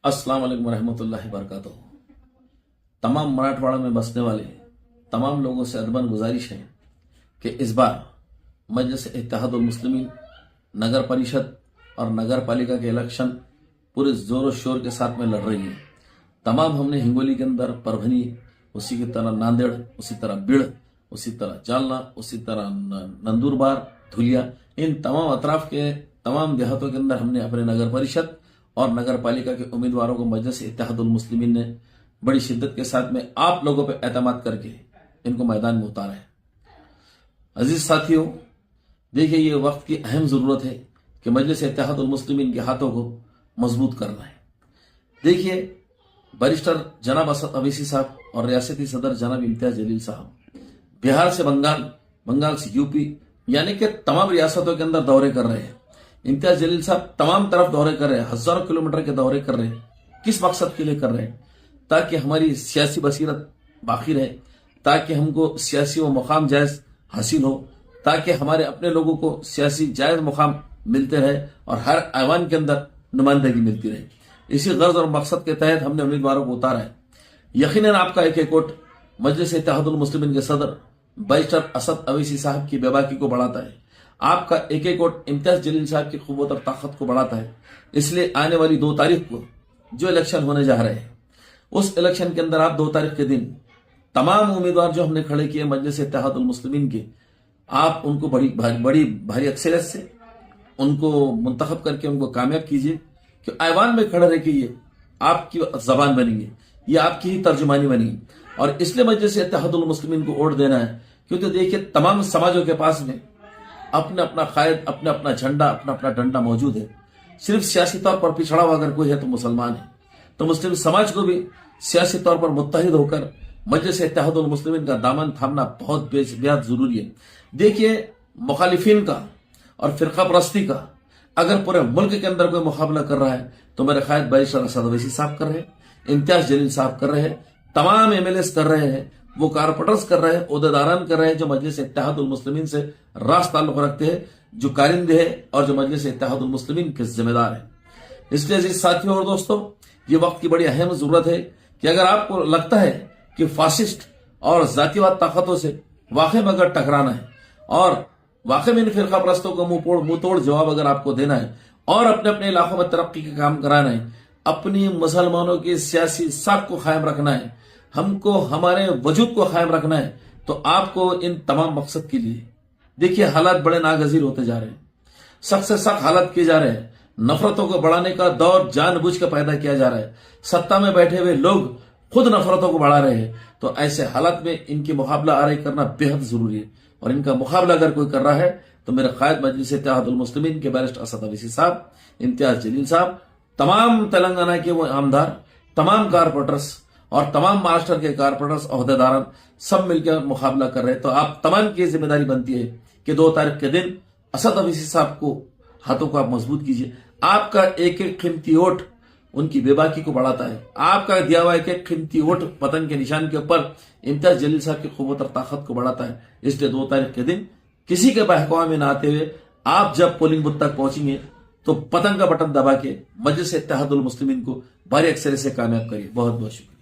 अस्सलाम वालेकुम रहमतुल्लाहि वबरकातुहू। तमाम मराठवाड़ा में बसने वाले तमाम लोगों से अदबन गुजारिश है कि इस बार मजलिस इत्तेहादुल मुस्लिमीन नगर परिषद और नगर पालिका के इलेक्शन पूरे जोर शोर के साथ में लड़ रही है। तमाम हमने हिंगोली के अंदर परभनी, उसी की तरह नांदेड़, उसी तरह बिड़, उसी तरह जालना, उसी तरह नंदुरबार, धुलिया, इन तमाम अतराफ के तमाम देहातों के अंदर हमने अपने नगर परिषद और नगर पालिका के उम्मीदवारों को मजलिस इत्तेहादुल मुस्लिमीन ने बड़ी शिद्दत के साथ में आप लोगों पर एतमाद करके इनको मैदान में उतारा है। अजीज साथियों, देखिए ये वक्त की अहम जरूरत है कि मजलिस इत्तेहादुल मुस्लिमीन के हाथों को मजबूत करना है। देखिए बैरिस्टर जनाब असद अवैसी साहब और रियासती सदर जनाब इम्तियाज जलील साहब बिहार से बंगाल, बंगाल से यूपी, यानी कि तमाम रियासतों के अंदर दौरे कर रहे हैं। इम्तियाज जलील साहब तमाम तरफ दौरे कर रहे हैं, हजारों किलोमीटर के दौरे कर रहे हैं। किस मकसद के लिए कर रहे हैं? ताकि हमारी सियासी बसीरत बाकी रहे, ताकि हमको सियासी व मुकाम जायज हासिल हो, ताकि हमारे अपने लोगों को सियासी जायज मुकाम मिलते रहे और हर ऐवान के अंदर नुमाइंदगी मिलती रहे। इसी गर्ज और मकसद के तहत हमने उम्मीदवारों को उतारा है। यकीनन आपका एक वोट मजलिस इत्तेहादुल मुस्लिमीन के सदर बैरिस्टर असद अवैसी साहब की बेबाकी को बढ़ाता है। आपका एक वोट इम्तियाज जलील साहब की कुव्वत और ताकत को बढ़ाता है। इसलिए आने वाली 2 तारीख को जो इलेक्शन होने जा रहे हैं, उस इलेक्शन के अंदर आप 2 तारीख के दिन तमाम उम्मीदवार जो हमने खड़े किए मजलिस इत्तेहादुल मुस्लिमीन के, आप उनको बड़ी भारी अक्सरियत से उनको मुंतखब करके उनको कामयाब कीजिए कि ऐवान में खड़े रह के ये आपकी जबान बनेंगे, ये आपकी ही तर्जुमानी बनेगी। और इसलिए मजलिस इत्तेहादुल मुस्लिमीन को वोट देना है क्योंकि देखिए तमाम समाजों के पास में अपना अपना कायद, अपना अपना झंडा, अपना अपना डंडा मौजूद है। सिर्फ सियासी तौर पर पिछड़ा हुआ अगर कोई है तो मुसलमान है। तो मुस्लिम समाज को भी सियासी तौर पर मुत्तहिद होकर मजलिस इत्तेहादुल मुस्लिमीन का दामन थामना बहुत बेहद जरूरी है। देखिए मुखालिफिन का और फिरका परस्ती का अगर पूरे मुल्क के अंदर कोई मुकाबला कर रहा है तो मेरे ख्याल बैरिस्टर असद अवैसी साहब कर रहे हैं, इम्तियाज जलील साहब कर रहे हैं, तमाम एमएलएस कर रहे हैं, वो कारपोरेटर्स कर रहे हैं, ओहदेदारान कर रहे हैं जो मजलिस इत्तेहादुल मुस्लिमीन से रास ताल्लुक रखते हैं, जो कारिंदे हैं और जो मजलिस इत्तेहादुल मुस्लिमीन के जिम्मेदार हैं। इसलिए अजीज साथियों और दोस्तों, ये वक्त की बड़ी अहम जरूरत है कि अगर आपको लगता है कि फासिस्ट और जातिवाद ताकतों से वाकई में अगर टकराना है और वाकई में इन फिरका परस्तों को मुंह तोड़ जवाब अगर आपको देना है और अपने अपने इलाकों में तरक्की का काम कराना है, अपनी मुसलमानों की सियासी साख को कायम रखना है, हमको हमारे वजूद को कायम रखना है, तो आपको इन तमाम मकसद के लिए देखिए हालात बड़े नागजीर होते जा रहे हैं, सख्त से सख्त हालात किए जा रहे हैं, नफरतों को बढ़ाने का दौर जानबूझ कर पैदा किया जा रहा है, सत्ता में बैठे हुए लोग खुद नफरतों को बढ़ा रहे हैं। तो ऐसे हालात में इनकी मुकाबला आराई करना बेहद जरूरी है और इनका मुकाबला अगर कोई कर रहा है तो मेरे कायद मजलिस इत्तेहादुल मुस्लिमीन के बैरिस्टर असद अवैसी साहब, इम्तियाज जलील साहब, तमाम तेलंगाना के वो आमदार, तमाम कारपोरेटर्स और तमाम महाराष्ट्र के कारपोरेटर्स, ओहदेदार सब मिलकर मुकाबला कर रहे हैं। तो आप तमाम की जिम्मेदारी बनती है कि 2 तारीख के दिन असद अवैसी साहब को हाथों को आप मजबूत कीजिए। आपका एक एक कीमती वोट उनकी बेबाकी को बढ़ाता है। आपका दिया हुआ एक एक कीमती वोट पतंग के निशान के ऊपर इम्तियाज जलील साहब की कुव्वत और ताकत को बढ़ाता है। इसलिए 2 तारीख के दिन किसी के बहकावे में न आते हुए आप जब पोलिंग बूथ तक पहुंचेंगे तो पतंग का बटन दबा के मजलिस इत्तेहादुल मुस्लिमीन को भारी अक्सरियत से कामयाब करिए। बहुत बहुत शुक्रिया।